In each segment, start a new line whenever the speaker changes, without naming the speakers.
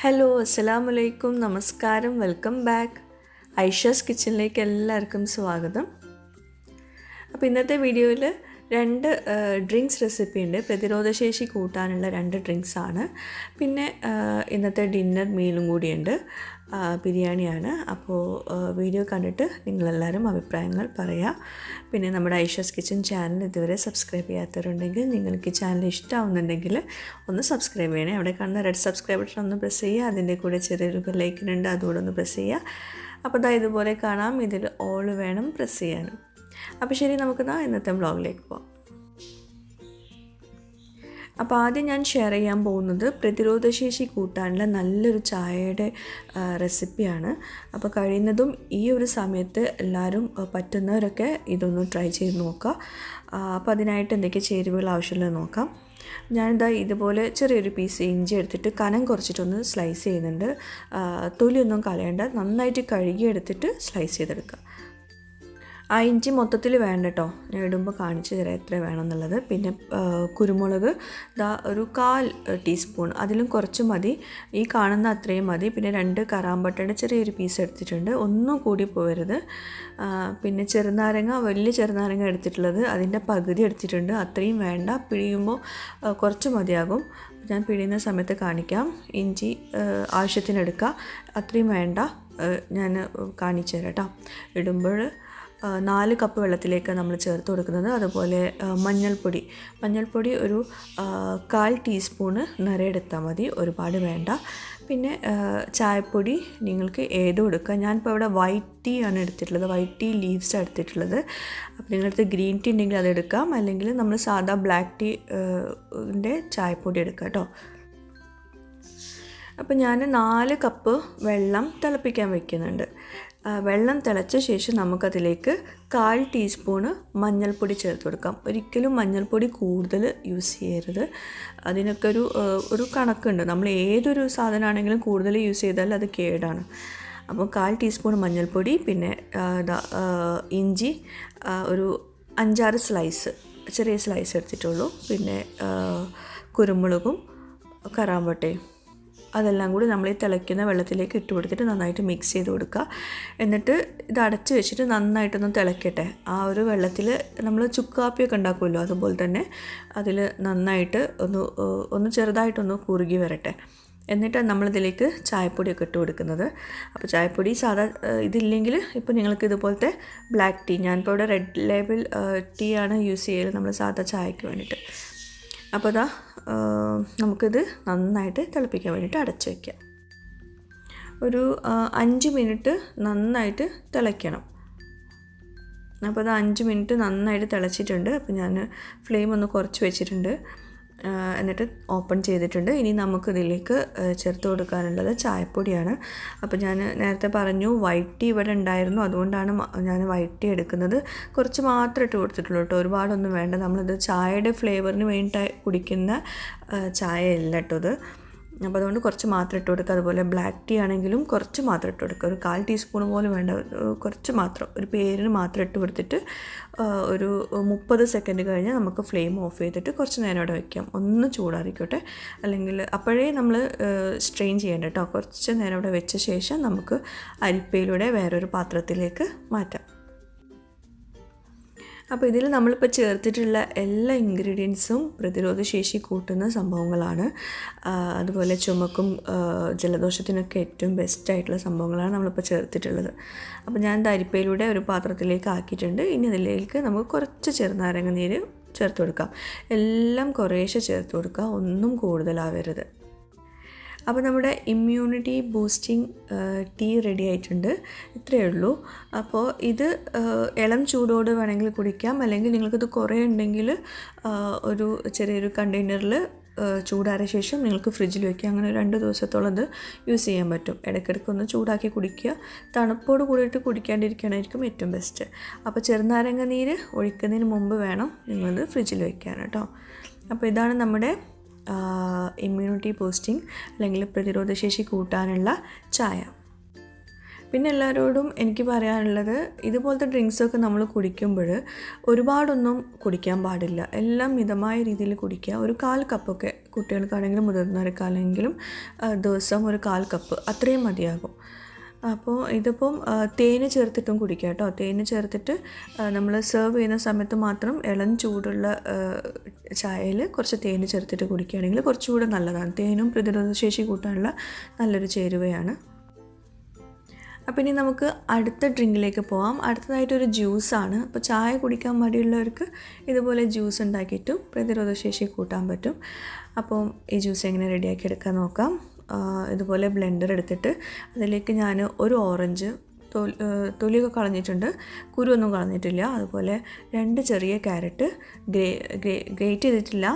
Hello അസ്സലാമു അലൈക്കും നമസ്കാരം വെൽക്കം ബാക്ക് ഐഷാസ് കിച്ചണിലേക്ക് എല്ലാവർക്കും സ്വാഗതം. അപ്പോൾ ഇന്നത്തെ വീഡിയോയിൽ രണ്ട് ഡ്രിങ്ക്സ് റെസിപ്പി ഉണ്ട്. പ്രതിരോധശേഷി കൂട്ടാനുള്ള രണ്ട് ഡ്രിങ്ക്സാണ്. പിന്നെ ഇന്നത്തെ ഡിന്നർ മീലും കൂടിയുണ്ട്. ബിരിയാണിയാണ്. അപ്പോൾ വീഡിയോ കണ്ടിട്ട് നിങ്ങളെല്ലാവരും അഭിപ്രായങ്ങൾ പറയുക. പിന്നെ നമ്മുടെ ഐഷാസ് കിച്ചൺ ചാനൽ ഇതുവരെ സബ്സ്ക്രൈബ് ചെയ്യാത്തവരുണ്ടെങ്കിൽ നിങ്ങൾക്ക് ഈ ചാനൽ ഇഷ്ടമാവുന്നുണ്ടെങ്കിൽ ഒന്ന് സബ്സ്ക്രൈബ് ചെയ്യണേ. അവിടെ കാണുന്ന റെഡ് സബ്സ്ക്രൈബ് ബട്ടൺ ഒന്ന് പ്രസ് ചെയ്യുക. അതിൻ്റെ കൂടെ ചെറിയൊരു ബെല്ലൈക്കനുണ്ട്, അതുകൂടെ ഒന്ന് പ്രസ് ചെയ്യുക. അപ്പോൾ ഇതാ ഇതുപോലെ കാണാം. ഇതിൽ ഓൾ വേണം പ്രസ് ചെയ്യാനും. അപ്പോൾ ശരി, നമുക്ക് ഇന്നത്തെ വ്ളോഗിലേക്ക് പോകാം. അപ്പോൾ ആദ്യം ഞാൻ ഷെയർ ചെയ്യാൻ പോകുന്നത് പ്രതിരോധശേഷി കൂട്ടാനുള്ള നല്ലൊരു ചായയുടെ റെസിപ്പിയാണ്. അപ്പോൾ കഴിയുന്നതും ഈ ഒരു സമയത്ത് എല്ലാവരും പറ്റുന്നവരൊക്കെ ഇതൊന്ന് ട്രൈ ചെയ്ത് നോക്കുക. അപ്പോൾ അതിനായിട്ട് എന്തൊക്കെ ചേരുവകൾ ആവശ്യമുള്ളത് നോക്കാം. ഞാനിതാ ഇതുപോലെ ചെറിയൊരു പീസ് ഇഞ്ചി എടുത്തിട്ട് കനം കുറച്ചിട്ടൊന്ന് സ്ലൈസ് ചെയ്യുന്നുണ്ട്. തൊലിയൊന്നും കളയണ്ട, നന്നായിട്ട് കഴുകിയെടുത്തിട്ട് സ്ലൈസ് ചെയ്തെടുക്കുക. ആ ഇഞ്ചി മൊത്തത്തിൽ വേണ്ട കേട്ടോ, ഞാൻ ഇടുമ്പോൾ കാണിച്ചു തരാം എത്ര വേണമെന്നുള്ളത്. പിന്നെ കുരുമുളക് ഇതാ ഒരു 1/4 ടീസ്പൂൺ, അതിലും കുറച്ച് മതി, ഈ കാണുന്ന അത്രയും മതി. പിന്നെ 2 കറാമ്പട്ടയുടെ ചെറിയൊരു പീസ് എടുത്തിട്ടുണ്ട്, ഒന്നും കൂടി പോകരുത്. പിന്നെ ചെറുനാരങ്ങ, വലിയ ചെറുനാരങ്ങ എടുത്തിട്ടുള്ളത് അതിൻ്റെ പകുതി എടുത്തിട്ടുണ്ട്, അത്രയും വേണ്ട, പിഴിയുമ്പോൾ കുറച്ച് മതിയാകും. ഞാൻ പിഴിയുന്ന സമയത്ത് കാണിക്കാം. ഇഞ്ചി ആവശ്യത്തിനെടുക്കുക, അത്രയും വേണ്ട, ഞാൻ കാണിച്ചു തരാം കേട്ടോ. ഇടുമ്പോൾ 4 കപ്പ് വെള്ളത്തിലേക്ക് നമ്മൾ ചേർത്ത് കൊടുക്കുന്നത്. അതുപോലെ മഞ്ഞൾപ്പൊടി ഒരു 1/4 ടീസ്പൂണ് നിറയെടുത്താൽ മതി, ഒരുപാട് വേണ്ട. പിന്നെ ചായപ്പൊടി നിങ്ങൾക്ക് ഏതും എടുക്കുക. ഞാനിപ്പോൾ ഇവിടെ വൈറ്റ് ടീ ആണ് എടുത്തിട്ടുള്ളത്, വൈറ്റ് ടീ ലീവ്സ് എടുത്തിട്ടുള്ളത്. അപ്പോൾ നിങ്ങളടുത്ത് ഗ്രീൻ ടീ ഉണ്ടെങ്കിൽ അതെടുക്കാം, അല്ലെങ്കിൽ നമ്മൾ സാധാ ബ്ലാക്ക് ടീൻ്റെ ചായപ്പൊടി എടുക്കാം കേട്ടോ. അപ്പോൾ ഞാൻ 4 കപ്പ് വെള്ളം തിളപ്പിക്കാൻ വയ്ക്കുന്നുണ്ട്. വെള്ളം തിളച്ച ശേഷം നമുക്കതിലേക്ക് 1/4 ടീസ്പൂണ് മഞ്ഞൾപ്പൊടി ചേർത്ത് കൊടുക്കാം. ഒരിക്കലും മഞ്ഞൾപ്പൊടി കൂടുതൽ യൂസ് ചെയ്യരുത്, അതിനൊക്കെ ഒരു കണക്കുണ്ട്. നമ്മൾ ഏതൊരു സാധനമാണെങ്കിലും കൂടുതൽ യൂസ് ചെയ്താൽ അത് കേടാണ്. അപ്പോൾ 1/4 ടീസ്പൂൺ മഞ്ഞൾപ്പൊടി, പിന്നെ ഇഞ്ചി ഒരു 5-6 സ്ലൈസ്, ചെറിയ സ്ലൈസ് എടുത്തിട്ടുള്ളൂ. പിന്നെ കുരുമുളകും കറാമ്പട്ടയും അതെല്ലാം കൂടി നമ്മൾ ഈ തിളയ്ക്കുന്ന വെള്ളത്തിലേക്ക് ഇട്ട് കൊടുത്തിട്ട് നന്നായിട്ട് മിക്സ് ചെയ്ത് കൊടുക്കുക. എന്നിട്ട് ഇത് അടച്ച് വെച്ചിട്ട് നന്നായിട്ടൊന്ന് തിളയ്ക്കട്ടെ. ആ ഒരു വെള്ളത്തിൽ നമ്മൾ ചുക്ക് കാപ്പിയൊക്കെ ഉണ്ടാക്കുമല്ലോ, അതുപോലെ തന്നെ അതിൽ നന്നായിട്ട് ഒന്ന് ചെറുതായിട്ടൊന്ന് കുറുകി വരട്ടെ. എന്നിട്ടാണ് നമ്മളിതിലേക്ക് ചായപ്പൊടിയൊക്കെ ഇട്ട് കൊടുക്കുന്നത്. അപ്പോൾ ചായപ്പൊടി സാധാ ഇതില്ലെങ്കിൽ ഇപ്പോൾ നിങ്ങൾക്ക് ഇതുപോലത്തെ ബ്ലാക്ക് ടീ, ഞാനിപ്പോൾ ഇവിടെ റെഡ് ലേബിൾ ടീ ആണ് യൂസ് ചെയ്യുന്നത് നമ്മൾ സാധാ ചായക്ക് വേണ്ടിയിട്ട്. അപ്പോൾ ഇതാ നമുക്കിത് നന്നായിട്ട് തിളപ്പിക്കാൻ വേണ്ടിയിട്ട് അടച്ചു വയ്ക്കാം. ഒരു 5 മിനിറ്റ് നന്നായിട്ട് തിളയ്ക്കണം. അപ്പോൾ അത് 5 മിനിറ്റ് നന്നായിട്ട് തിളച്ചിട്ടുണ്ട്. അപ്പോൾ ഞാൻ ഫ്ലെയിം ഒന്ന് കുറച്ച് വെച്ചിട്ടുണ്ട്, എന്നിട്ട് ഓപ്പൺ ചെയ്തിട്ടുണ്ട്. ഇനി നമുക്കിതിലേക്ക് ചേർത്ത് കൊടുക്കാനുള്ളത് ചായപ്പൊടിയാണ്. അപ്പോൾ ഞാൻ നേരത്തെ പറഞ്ഞു വൈറ്റ് ടീ ഇവിടെ ഉണ്ടായിരുന്നു, അതുകൊണ്ടാണ് ഞാൻ വൈറ്റ് ടീ എടുക്കുന്നത്. കുറച്ച് മാത്രമേ ഇട്ട് കൊടുത്തിട്ടുള്ളൂ കേട്ടോ, ഒരുപാടൊന്നും വേണ്ട. നമ്മളിത് ചായയുടെ ഫ്ലേവറിന് വേണ്ടിയിട്ട് കുടിക്കുന്ന ചായ അല്ല കേട്ടോ ഇത്. അപ്പോൾ അതുകൊണ്ട് കുറച്ച് മാത്രം ഇട്ട് കൊടുക്കുക. അതുപോലെ ബ്ലാക്ക് ടീ ആണെങ്കിലും കുറച്ച് മാത്രം ഇട്ട് കൊടുക്കുക, ഒരു 1/4 ടീസ്പൂൺ പോലും വേണ്ട, കുറച്ച് മാത്രം, ഒരു പേരിന് മാത്രം ഇട്ട് കൊടുത്തിട്ട് ഒരു 30 സെക്കൻഡ് കഴിഞ്ഞാൽ നമുക്ക് ഫ്ലെയിം ഓഫ് ചെയ്തിട്ട് കുറച്ച് നേരം അവിടെ വയ്ക്കാം, ഒന്ന് ചൂടാറിക്കോട്ടെ. അല്ലെങ്കിൽ അപ്പോഴേ നമ്മൾ സ്ട്രെയിൻ ചെയ്യേണ്ട കേട്ടോ. കുറച്ച് നേരം അവിടെ വെച്ച ശേഷം നമുക്ക് അരിപ്പയിലൂടെ വേറൊരു പാത്രത്തിലേക്ക് മാറ്റാം. അപ്പോൾ ഇതിൽ നമ്മളിപ്പോൾ ചേർത്തിട്ടുള്ള എല്ലാ ഇൻഗ്രീഡിയൻസും പ്രതിരോധശേഷി കൂട്ടുന്ന സംഭവങ്ങളാണ്. അതുപോലെ ചുമക്കും ജലദോഷത്തിനൊക്കെ ഏറ്റവും ബെസ്റ്റായിട്ടുള്ള സംഭവങ്ങളാണ് നമ്മളിപ്പോൾ ചേർത്തിട്ടുള്ളത്. അപ്പോൾ ഞാൻ അരിപ്പയിലൂടെ ഒരു പാത്രത്തിലേക്ക് ആക്കിയിട്ടുണ്ട്. ഇനി അതിലേക്ക് നമുക്ക് കുറച്ച് ചെറുനാരങ്ങ നീര് ചേർത്ത് കൊടുക്കാം. എല്ലാം കുറേശ്ശെ ചേർത്ത് കൊടുക്കുക, ഒന്നും കൂടുതലാവരുത്. അപ്പോൾ നമ്മുടെ ഇമ്മ്യൂണിറ്റി ബൂസ്റ്റിംഗ് ടീ റെഡി ആയിട്ടുണ്ട്. ഇത്രയേ ഉള്ളൂ. അപ്പോൾ ഇത് ഇളം ചൂടോട് വേണമെങ്കിൽ കുടിക്കാം, അല്ലെങ്കിൽ നിങ്ങൾക്കിത് കുറേ ഉണ്ടെങ്കിൽ ഒരു ചെറിയൊരു കണ്ടെയ്നറിൽ ചൂടാറിയ ശേഷം നിങ്ങൾക്ക് ഫ്രിഡ്ജിൽ വയ്ക്കുക. അങ്ങനെ 2 ദിവസത്തോളം ഇത് യൂസ് ചെയ്യാൻ പറ്റും. ഇടയ്ക്കിടയ്ക്ക് ഒന്ന് ചൂടാക്കി കുടിക്കുക. തണുപ്പോട് കൂടിയിട്ട് കുടിക്കാണ്ടിരിക്കണമായിരിക്കും ഏറ്റവും ബെസ്റ്റ്. അപ്പോൾ ചെറുനാരങ്ങ നീര് ഒഴിക്കുന്നതിന് മുമ്പ് വേണം നിങ്ങളിത് ഫ്രിഡ്ജിൽ വയ്ക്കാൻ കേട്ടോ. അപ്പോൾ ഇതാണ് നമ്മുടെ ഇമ്മ്യൂണിറ്റി ബൂസ്റ്റിംഗ് അല്ലെങ്കിൽ പ്രതിരോധശേഷി കൂട്ടാനുള്ള ചായ. പിന്നെ എല്ലാവരോടും എനിക്ക് പറയാനുള്ളത്, ഇതുപോലത്തെ ഡ്രിങ്ക്സൊക്കെ നമ്മൾ കുടിക്കുമ്പോൾ ഒരുപാടൊന്നും കുടിക്കാൻ പാടില്ല. എല്ലാം മിതമായ രീതിയിൽ കുടിക്കുക. ഒരു 1/4 കപ്പൊക്കെ കുട്ടികൾക്കാണെങ്കിലും മുതിർന്നവർക്കാണെങ്കിലും ദിവസം ഒരു 1/4 കപ്പ് അത്രയും മതിയാകും. അപ്പോൾ ഇതിപ്പം തേന് ചേർത്തിട്ടും കുടിക്കുക കേട്ടോ. തേന് ചേർത്തിട്ട് നമ്മൾ സെർവ് ചെയ്യുന്ന സമയത്ത് മാത്രം ഇളം ചൂടുള്ള ചായയിൽ കുറച്ച് തേന് ചേർത്തിട്ട് കുടിക്കുകയാണെങ്കിൽ കുറച്ചുകൂടെ നല്ലതാണ്. തേനും പ്രതിരോധശേഷി കൂട്ടാനുള്ള നല്ലൊരു ചേരുവയാണ്. അപ്പോൾ ഇനി നമുക്ക് അടുത്ത ഡ്രിങ്കിലേക്ക് പോകാം. അടുത്തതായിട്ടൊരു ജ്യൂസാണ്. അപ്പോൾ ചായ കുടിക്കാൻ മടിയുള്ളവർക്ക് ഇതുപോലെ ജ്യൂസ് ഉണ്ടാക്കിയിട്ടും പ്രതിരോധശേഷി കൂട്ടാൻ പറ്റും. അപ്പോൾ ഈ ജ്യൂസ് എങ്ങനെ റെഡിയാക്കി എടുക്കാൻ നോക്കാം. ഇതുപോലെ ബ്ലെൻഡർ എടുത്തിട്ട് അതിലേക്ക് ഞാൻ ഒരു ഓറഞ്ച് തൊലിയൊക്കെ കളഞ്ഞിട്ടുണ്ട്, കുരുവൊന്നും കളഞ്ഞിട്ടില്ല. അതുപോലെ 2 ചെറിയ ക്യാരറ്റ് ഗ്രേറ്റ് ചെയ്തിട്ടില്ല,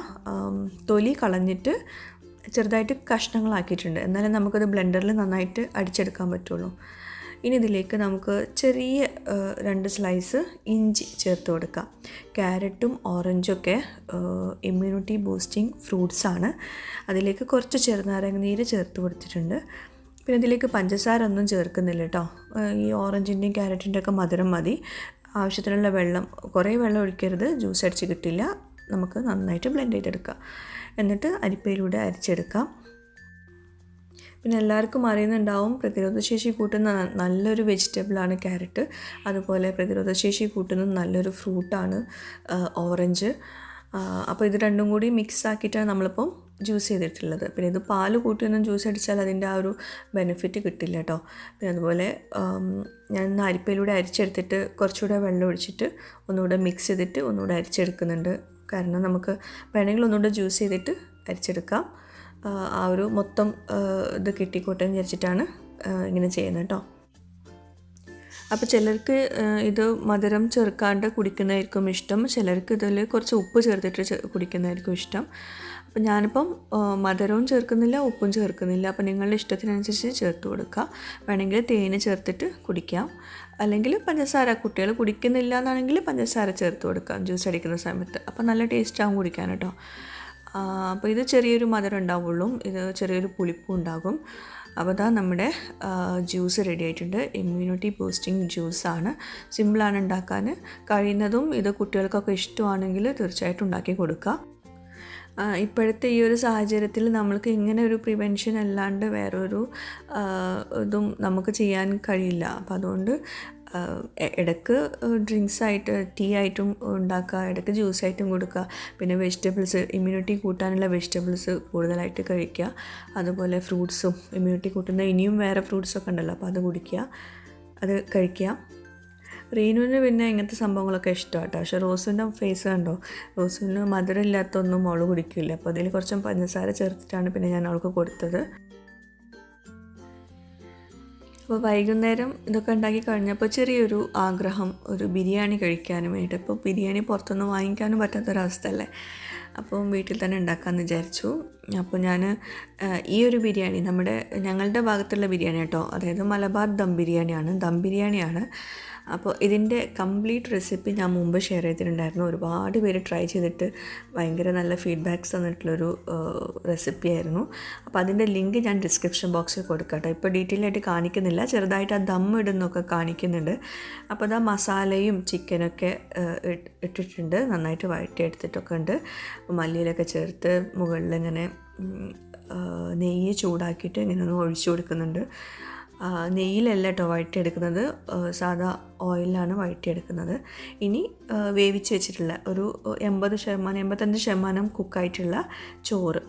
തൊലി കളഞ്ഞിട്ട് ചെറുതായിട്ട് കഷ്ണങ്ങളാക്കിയിട്ടുണ്ട്. എന്നാലേ നമുക്കത് ബ്ലെൻഡറിൽ നന്നായിട്ട് അടിച്ചെടുക്കാൻ പറ്റുള്ളൂ. ഇനി ഇതിലേക്ക് നമുക്ക് ചെറിയ 2 സ്ലൈസ് ഇഞ്ചി ചേർത്ത് കൊടുക്കാം. ക്യാരറ്റും ഓറഞ്ചൊക്കെ ഇമ്മ്യൂണിറ്റി ബൂസ്റ്റിംഗ് ഫ്രൂട്ട്സാണ്. അതിലേക്ക് കുറച്ച് ചെറുനാരങ്ങ നീര് ചേർത്ത് കൊടുത്തിട്ടുണ്ട്. പിന്നെ ഇതിലേക്ക് പഞ്ചസാര ഒന്നും ചേർക്കുന്നില്ല കേട്ടോ. ഈ ഓറഞ്ചിൻ്റെയും ക്യാരറ്റിൻ്റെ ഒക്കെ മധുരം മതി. ആവശ്യത്തിനുള്ള വെള്ളം, കുറേ വെള്ളം ഒഴിക്കരുത്, ജ്യൂസ് അടിച്ച് കിട്ടില്ല. നമുക്ക് നന്നായിട്ട് ബ്ലെൻഡ് ചെയ്തെടുക്കാം. എന്നിട്ട് അരിപ്പയിലൂടെ അരിച്ചെടുക്കാം. പിന്നെ എല്ലാവർക്കും അറിയുന്നുണ്ടാവും, പ്രതിരോധശേഷി കൂട്ടുന്ന നല്ലൊരു വെജിറ്റബിളാണ് ക്യാരറ്റ്. അതുപോലെ പ്രതിരോധശേഷി കൂട്ടുന്ന നല്ലൊരു ഫ്രൂട്ടാണ് ഓറഞ്ച്. അപ്പോൾ ഇത് രണ്ടും കൂടി മിക്സ് ആക്കിയിട്ടാണ് നമ്മളിപ്പം ജ്യൂസ് ചെയ്തിട്ടുള്ളത്. പിന്നെ ഇത് പാല് കൂട്ടിയൊന്നും ജ്യൂസ് അടിച്ചാൽ അതിൻ്റെ ആ ഒരു ബെനിഫിറ്റ് കിട്ടില്ല കേട്ടോ. പിന്നെ അതുപോലെ ഞാൻ അരിപ്പയിലൂടെ അരിച്ചെടുത്തിട്ട് കുറച്ചുകൂടെ വെള്ളം ഒഴിച്ചിട്ട് ഒന്നുകൂടെ മിക്സ് ചെയ്തിട്ട് ഒന്നുകൂടെ അരിച്ചെടുക്കുന്നുണ്ട്. കാരണം നമുക്ക് വേണമെങ്കിൽ ഒന്നുകൂടെ ജ്യൂസ് ചെയ്തിട്ട് അരിച്ചെടുക്കാം. ആ ഒരു മൊത്തം ഇത് കിട്ടിക്കോട്ടെ എന്ന് വിചാരിച്ചിട്ടാണ് ഇങ്ങനെ ചെയ്യുന്നത് കേട്ടോ. അപ്പോൾ ചിലർക്ക് ഇത് മധുരം ചേർക്കാണ്ട് കുടിക്കുന്നതായിരിക്കും ഇഷ്ടം, ചിലർക്ക് ഇതിൽ കുറച്ച് ഉപ്പ് ചേർത്തിട്ട് കുടിക്കുന്നതായിരിക്കും ഇഷ്ടം. അപ്പോൾ ഞാനിപ്പം മധുരവും ചേർക്കുന്നില്ല, ഉപ്പും ചേർക്കുന്നില്ല. അപ്പോൾ നിങ്ങളുടെ ഇഷ്ടത്തിനനുസരിച്ച് ചേർത്ത് കൊടുക്കുക. വേണമെങ്കിൽ തേന് ചേർത്തിട്ട് കുടിക്കാം, അല്ലെങ്കിൽ പഞ്ചസാര, കുട്ടികൾ കുടിക്കുന്നില്ല എന്നാണെങ്കിൽ പഞ്ചസാര ചേർത്ത് കൊടുക്കാം ജ്യൂസ് അടിക്കുന്ന സമയത്ത്. അപ്പോൾ നല്ല ടേസ്റ്റാവും കുടിക്കാൻ കേട്ടോ. അപ്പോൾ ഇത് ചെറിയൊരു മധുരം ഉണ്ടാവുള്ളൂ, ഇത് ചെറിയൊരു പുളിപ്പും ഉണ്ടാകും. അപ്പോൾ അതാ നമ്മുടെ ജ്യൂസ് റെഡി ആയിട്ടുണ്ട്. ഇമ്മ്യൂണിറ്റി ബൂസ്റ്റിംഗ് ജ്യൂസാണ്, സിമ്പിളാണ് ഉണ്ടാക്കാൻ. കഴിയുന്നതും ഇത് കുട്ടികൾക്കൊക്കെ ഇഷ്ടമാണെങ്കിൽ തീർച്ചയായിട്ടും ഉണ്ടാക്കി കൊടുക്കുക. ഇപ്പോഴത്തെ ഈ ഒരു സാഹചര്യത്തിൽ നമ്മൾക്ക് ഇങ്ങനെ ഒരു പ്രിവെൻഷൻ അല്ലാണ്ട് വേറൊരു ഇതും നമുക്ക് ചെയ്യാൻ കഴിയില്ല. അപ്പം അതുകൊണ്ട് ഇടയ്ക്ക് ഡ്രിങ്ക്സായിട്ട് ടീ ആയിട്ടും ഉണ്ടാക്കുക, ഇടയ്ക്ക് ജ്യൂസായിട്ടും കൊടുക്കുക. പിന്നെ വെജിറ്റബിൾസ്, ഇമ്മ്യൂണിറ്റി കൂട്ടാനുള്ള വെജിറ്റബിൾസ് കൂടുതലായിട്ട് കഴിക്കുക. അതുപോലെ ഫ്രൂട്ട്സും ഇമ്മ്യൂണിറ്റി കൂട്ടുന്ന ഇനിയും വേറെ ഫ്രൂട്ട്സൊക്കെ ഉണ്ടല്ലോ, അപ്പോൾ അത് കുടിക്കുക, അത് കഴിക്കുക. റീനുവിന് പിന്നെ ഇങ്ങനത്തെ സംഭവങ്ങളൊക്കെ ഇഷ്ടമാണ് കേട്ടോ. പക്ഷേ റോസിൻ്റെ ഫേസ് കണ്ടോ, റോസിന് മധുരം ഇല്ലാത്തൊന്നും അവൾ കുടിക്കില്ല. അപ്പോൾ അതിൽ കുറച്ചും പഞ്ചസാര ചേർത്തിട്ടാണ് പിന്നെ ഞാൻ അവൾക്ക് കൊടുത്തത്. അപ്പോൾ വൈകുന്നേരം ഇതൊക്കെ ഉണ്ടാക്കി കഴിഞ്ഞപ്പോൾ ചെറിയൊരു ആഗ്രഹം, ഒരു ബിരിയാണി കഴിക്കാനും വേണ്ടിയിട്ട്. ഇപ്പോൾ ബിരിയാണി പുറത്തൊന്നും വാങ്ങിക്കാനും പറ്റാത്തൊരവസ്ഥയല്ലേ, അപ്പോൾ വീട്ടിൽ തന്നെ ഉണ്ടാക്കാമെന്ന് വിചാരിച്ചു. അപ്പോൾ ഞാൻ ഈ ഒരു ബിരിയാണി ഞങ്ങളുടെ ഭാഗത്തുള്ള ബിരിയാണി കേട്ടോ, അതായത് മലബാർ ദം ബിരിയാണിയാണ്. അപ്പോൾ ഇതിൻ്റെ കംപ്ലീറ്റ് റെസിപ്പി ഞാൻ മുമ്പ് ഷെയർ ചെയ്തിട്ടുണ്ടായിരുന്നു. ഒരുപാട് പേര് ട്രൈ ചെയ്തിട്ട് ഭയങ്കര നല്ല ഫീഡ്ബാക്ക്സ് തന്നിട്ടുള്ളൊരു റെസിപ്പിയായിരുന്നു. അപ്പോൾ അതിൻ്റെ ലിങ്ക് ഞാൻ ഡിസ്ക്രിപ്ഷൻ ബോക്സിൽ കൊടുക്കാം കേട്ടോ. ഇപ്പോൾ ഡീറ്റെയിൽ ആയിട്ട് കാണിക്കുന്നില്ല, ചെറുതായിട്ട് ആ ദം ഇടുന്നൊക്കെ കാണിക്കുന്നുണ്ട്. അപ്പോൾ അത് ചിക്കനും ചിക്കനൊക്കെ ഇട്ടിട്ടുണ്ട്, നന്നായിട്ട് വഴറ്റി എടുത്തിട്ടൊക്കെ ഉണ്ട്. മല്ലിയിലൊക്കെ ചേർത്ത് മുകളിൽ ഇങ്ങനെ നെയ്യ് ചൂടാക്കിയിട്ട് ഇങ്ങനെ ഒന്ന് ഒഴിച്ചു കൊടുക്കുന്നുണ്ട്. നെയ്യിലല്ല കേട്ടോ വഴറ്റിയെടുക്കുന്നത്, സാധാ ഓയിലാണ് വഴറ്റിയെടുക്കുന്നത്. ഇനി വേവിച്ച് വെച്ചിട്ടുള്ള ഒരു 85% കുക്കായിട്ടുള്ള ചോറ്,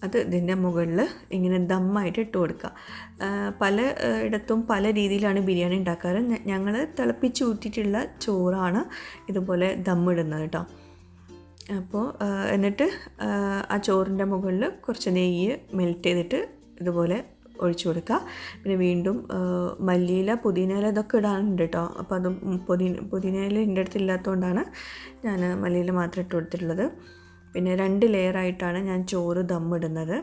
അത് ഇതിൻ്റെ മുകളിൽ ഇങ്ങനെ ദമ്മായിട്ട് ഇട്ട് കൊടുക്കുക. പല ഇടത്തും പല രീതിയിലാണ് ബിരിയാണി ഉണ്ടാക്കാറ്. ഞങ്ങൾ തിളപ്പിച്ച് ഊറ്റിയിട്ടുള്ള ചോറാണ് ഇതുപോലെ ദമ്മിടുന്നത് കേട്ടോ. അപ്പോൾ എന്നിട്ട് ആ ചോറിൻ്റെ മുകളിൽ കുറച്ച് നെയ്യ് മെൽറ്റ് ചെയ്തിട്ട് ഇതുപോലെ ഒഴിച്ചു കൊടുക്കുക. പിന്നെ വീണ്ടും മല്ലിയില, പുതിനയില ഇതൊക്കെ ഇടാനുണ്ട് കേട്ടോ. അപ്പോൾ അതും പുതിനയില എൻ്റെ അടുത്ത് ഇല്ലാത്തതുകൊണ്ടാണ് ഞാൻ മല്ലിയില മാത്രം ഇട്ട് കൊടുത്തിട്ടുള്ളത്. പിന്നെ 2 ലെയറായിട്ടാണ് ഞാൻ ചോറ് ദമ്മിടുന്നത്.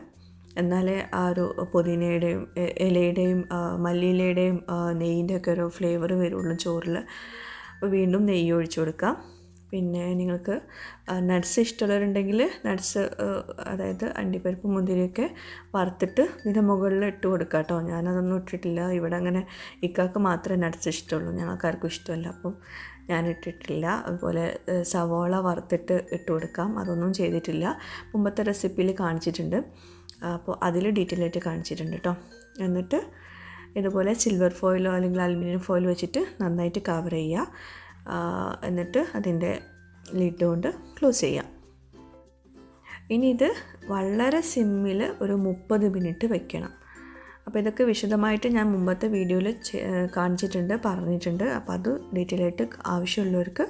എന്നാലേ ആ ഒരു പുതിനയുടെയും ഇലയുടെയും മല്ലിയിലയുടെയും നെയ്യിൻ്റെ ഒക്കെ ഒരു ഫ്ലേവർ വരുള്ളൂ ചോറിൽ. അപ്പോൾ വീണ്ടും നെയ്യ് ഒഴിച്ചു കൊടുക്കാം. പിന്നെ നിങ്ങൾക്ക് നട്ട്സ് ഇഷ്ടമുള്ളവരുണ്ടെങ്കിൽ നട്ട്സ്, അതായത് അണ്ടിപ്പരിപ്പ് മുന്തിരിയൊക്കെ വറുത്തിട്ട് ഇതിൻ്റെ മുകളിൽ ഇട്ട് കൊടുക്കുക കേട്ടോ. ഞാനതൊന്നും ഇട്ടിട്ടില്ല. ഇവിടെ അങ്ങനെ ഇക്കാക്ക് മാത്രമേ നട്ട്സ് ഇഷ്ടമുള്ളൂ, ഞങ്ങൾക്കാർക്കും ഇഷ്ടമല്ല, അപ്പം ഞാൻ ഇട്ടിട്ടില്ല. അതുപോലെ സവോള വറുത്തിട്ട് ഇട്ട് കൊടുക്കാം, അതൊന്നും ചെയ്തിട്ടില്ല. മുമ്പത്തെ റെസിപ്പിയിൽ കാണിച്ചിട്ടുണ്ട്, അപ്പോൾ അതിൽ ഡീറ്റെയിൽ ആയിട്ട് കാണിച്ചിട്ടുണ്ട് കേട്ടോ. എന്നിട്ട് ഇതുപോലെ സിൽവർ ഫോയിലോ അല്ലെങ്കിൽ അലുമിനിയം ഫോയിൽ വെച്ചിട്ട് നന്നായിട്ട് കവർ ചെയ്യുക. എന്നിട്ട് അതിൻ്റെ ലിഡ് കൊണ്ട് ക്ലോസ് ചെയ്യാം. ഇനി ഇത് വളരെ സിമ്മിൽ ഒരു 30 മിനിറ്റ് വെക്കണം. അപ്പോൾ ഇതൊക്കെ വിശദമായിട്ട് ഞാൻ മുമ്പത്തെ വീഡിയോയിൽ കാണിച്ചിട്ടുണ്ട്, പറഞ്ഞിട്ടുണ്ട്. അപ്പോൾ അത് ഡീറ്റെയിൽ ആയിട്ട് ആവശ്യമുള്ളവർക്ക്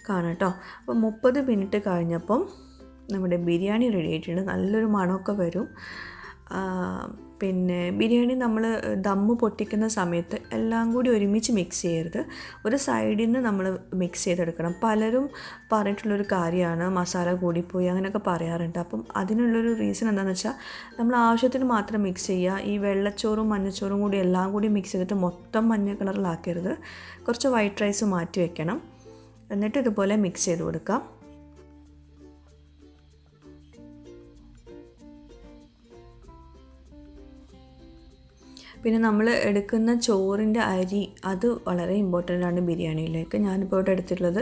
കാണാം കേട്ടോ. അപ്പോൾ 30 മിനിറ്റ് കഴിഞ്ഞപ്പം നമ്മുടെ ബിരിയാണി റെഡി ആയിട്ടുണ്ട്. നല്ലൊരു മണമൊക്കെ വരും. പിന്നെ ബിരിയാണി നമ്മൾ ദമ്മ് പൊട്ടിക്കുന്ന സമയത്ത് എല്ലാം കൂടി ഒരുമിച്ച് മിക്സ് ചെയ്യരുത്, ഒരു സൈഡിൽ നിന്ന് നമ്മൾ മിക്സ് ചെയ്തെടുക്കണം. പലരും പറഞ്ഞിട്ടുള്ളൊരു കാര്യമാണ് മസാല കൂടിപ്പോയി അങ്ങനെയൊക്കെ പറയാറുണ്ട്. അപ്പം അതിനുള്ളൊരു റീസൺ എന്താണെന്ന് വെച്ചാൽ നമ്മൾ ആവശ്യത്തിന് മാത്രം മിക്സ് ചെയ്യുക. ഈ വെള്ളച്ചോറും മഞ്ഞച്ചോറും കൂടി എല്ലാം കൂടി മിക്സ് ചെയ്തിട്ട് മൊത്തം മഞ്ഞ കളറിലാക്കരുത്. കുറച്ച് വൈറ്റ് റൈസ് മാറ്റി വെക്കണം. എന്നിട്ട് ഇതുപോലെ മിക്സ് ചെയ്ത് കൊടുക്കാം. പിന്നെ നമ്മൾ എടുക്കുന്ന ചോറിൻ്റെ അരി അത് വളരെ ഇമ്പോർട്ടൻ്റ് ആണ് ബിരിയാണിയിലേക്ക്. ഞാനിപ്പോൾ ഇവിടെ എടുത്തിട്ടുള്ളത്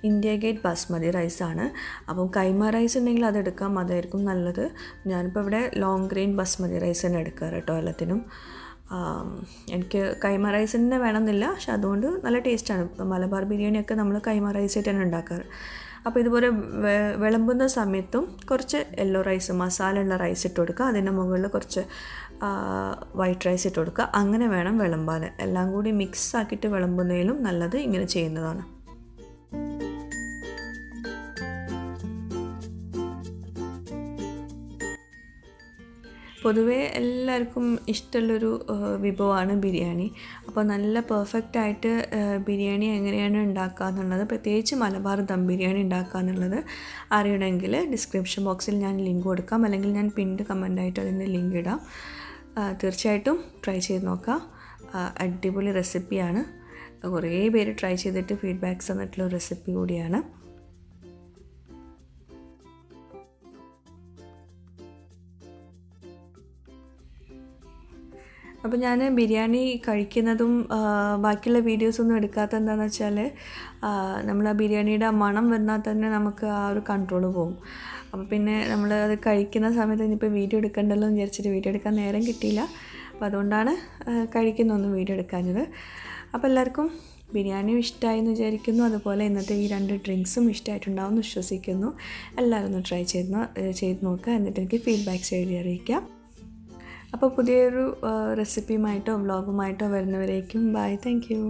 ഇന്ത്യ ഗേറ്റ് ബാസ്മതി റൈസാണ്. അപ്പം കൈമ റൈസ് ഉണ്ടെങ്കിൽ അതെടുക്കാം, അതായിരിക്കും നല്ലത്. ഞാനിപ്പോൾ ഇവിടെ ലോങ് ഗ്രെയിൻ ബാസ്മതി റൈസ് തന്നെ എടുക്കാറ് കേട്ടോ എല്ലാത്തിനും. എനിക്ക് കൈമ റൈസ് തന്നെ വേണമെന്നില്ല, പക്ഷെ അതുകൊണ്ട് നല്ല ടേസ്റ്റാണ്. മലബാർ ബിരിയാണിയൊക്കെ നമ്മൾ കൈമ റൈസ് ആയിട്ടാണ് ഉണ്ടാക്കാറ്. അപ്പോൾ ഇതുപോലെ വിളമ്പുന്ന സമയത്തും കുറച്ച് യെല്ലോ റൈസ്, മസാല ഉള്ള റൈസ് ഇട്ട് കൊടുക്കുക. അതിൻ്റെ മുകളിൽ കുറച്ച് വൈറ്റ് റൈസ് ഇട്ട് കൊടുക്കുക. അങ്ങനെ വേണം വിളമ്പാൻ. എല്ലാം കൂടി മിക്സ് ആക്കിയിട്ട് വിളമ്പുന്നതിലും നല്ലത് ഇങ്ങനെ ചെയ്യുന്നതാണ്. പൊതുവേ എല്ലാവർക്കും ഇഷ്ടമുള്ളൊരു വിഭവമാണ് ബിരിയാണി. അപ്പോൾ നല്ല പെർഫെക്റ്റായിട്ട് ബിരിയാണി എങ്ങനെയാണ് ഉണ്ടാക്കുക എന്നുള്ളത്, പ്രത്യേകിച്ച് മലബാർ ദം ബിരിയാണി ഉണ്ടാക്കുക എന്നുള്ളത് അറിയണമെങ്കിൽ ഡിസ്ക്രിപ്ഷൻ ബോക്സിൽ ഞാൻ ലിങ്ക് കൊടുക്കാം, അല്ലെങ്കിൽ ഞാൻ പിൻഡ് കമൻ്റായിട്ട് അതിൻ്റെ ലിങ്ക് ഇടാം. തീർച്ചയായിട്ടും ട്രൈ ചെയ്ത് നോക്കാം. അടിപൊളി റെസിപ്പിയാണ്. കുറേ പേര് ട്രൈ ചെയ്തിട്ട് ഫീഡ്ബാക്ക്സ് തന്നിട്ടുള്ള റെസിപ്പി കൂടിയാണ്. അപ്പോൾ ഞാൻ ബിരിയാണി കഴിക്കുന്നതും ബാക്കിയുള്ള വീഡിയോസൊന്നും എടുക്കാത്ത എന്താണെന്ന് വെച്ചാൽ നമ്മൾ ആ ബിരിയാണിയുടെ മണം വന്നാൽ തന്നെ നമുക്ക് ആ ഒരു കൺട്രോൾ പോകും. അപ്പോൾ പിന്നെ നമ്മൾ അത് കഴിക്കുന്ന സമയത്ത് ഇനിയിപ്പോൾ വീഡിയോ എടുക്കണ്ടല്ലോ എന്ന് വിചാരിച്ചിട്ട് വീഡിയോ എടുക്കാൻ നേരം കിട്ടിയില്ല. അപ്പോൾ അതുകൊണ്ടാണ് കഴിക്കുന്നൊന്നും വീഡിയോ എടുക്കാഞ്ഞത്. അപ്പോൾ എല്ലാവർക്കും ബിരിയാണിയും ഇഷ്ടമായി എന്ന് വിചാരിക്കുന്നു. അതുപോലെ ഇന്നത്തെ ഈ 2 ഡ്രിങ്ക്സും ഇഷ്ടമായിട്ടുണ്ടാവും എന്ന് വിശ്വസിക്കുന്നു. എല്ലാവരും ഒന്ന് ട്രൈ ചെയ്ത് നോക്കുക. എന്നിട്ട് എനിക്ക് ഫീഡ്ബാക്ക്സ് എഴുതി അറിയിക്കാം. അപ്പോൾ പുതിയൊരു റെസിപ്പിയുമായിട്ടോ വ്ളോഗുമായിട്ടോ വരുന്നവരേക്കും ബൈ. Thank you.